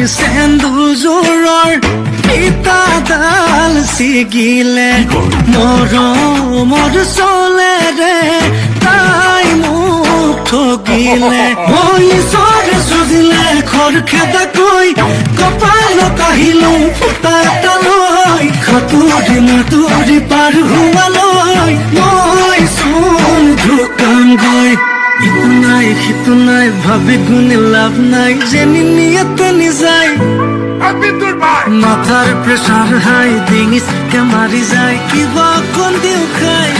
সেন্দুজোৰৰ পিতাডাল ছিগিলে মৰমৰ চলেৰে তাই মোক ঠগিলে মই ঈশ্বৰে চজিলে খৰখেদাকৈ কপালত আহিলো ফুটা এটা লৈ সাঁতুৰি মাতুৰি পাৰ হোৱালৈ মই চোন ঢুকামগৈ ইটো নাই সিটো নাই ভাবি গুণে লাভ নাই যেনি নিয়তে নিযায় মাথাৰ প্ৰেছাৰ হাই ডিঙিচকে মাৰি যায় কিবা অকণ দিও খাই